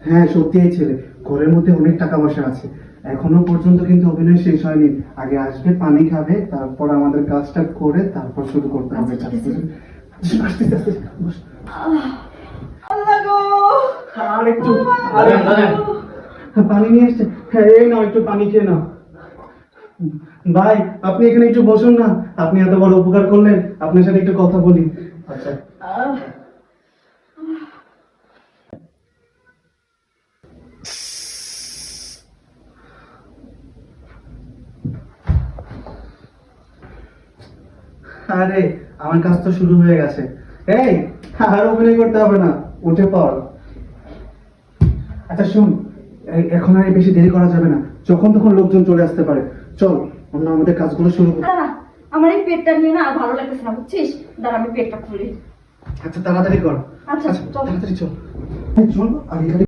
হ্যাঁ সত্যি এই ছেলে, ঘরের মধ্যে অনেক টাকা পয়সা আছে। এখনো পর্যন্ত কিন্তু অভিনয় শেষ হয়নি। আগে আসবে, পানি খাবে, তারপর আমাদের কাজটা করে তারপর শুরু করতে হবে আচ্ছা, কাজ। ঠিক আছে। আসতেছে, আসতেছে, বস। আল্লাহ গো। আর একটু পানি নিয়ে আসছে। হ্যাঁ এই নাও, একটু পানি খেয়ে নাও। ভাই আপনি এখানে একটু বসুন না, আপনি এত বড় উপকার করলেন, আপনার সাথে একটু কথা বলি। আচ্ছা আহ, আরে আমার কাজ তো শুরু হয়ে গেছে। এই, আর অভিনয় করতে হবে না, উঠে পড়। আচ্ছা শুন, এখন আর বেশি দেরি করা যাবে না, যখন তখন লোকজন চলে আসতে পারে। চল আমরা আমাদের কাজগুলো শুরু করি। দাঁড়া, আমার এই পেটটা নিয়ে না আর ভালো লাগতেছে না, বুঝছিস? দাঁড়া, আমি পেটটা খুলি। আচ্ছা তাড়াতাড়ি কর। আচ্ছা, চল। তাড়াতাড়ি চল। চল আগে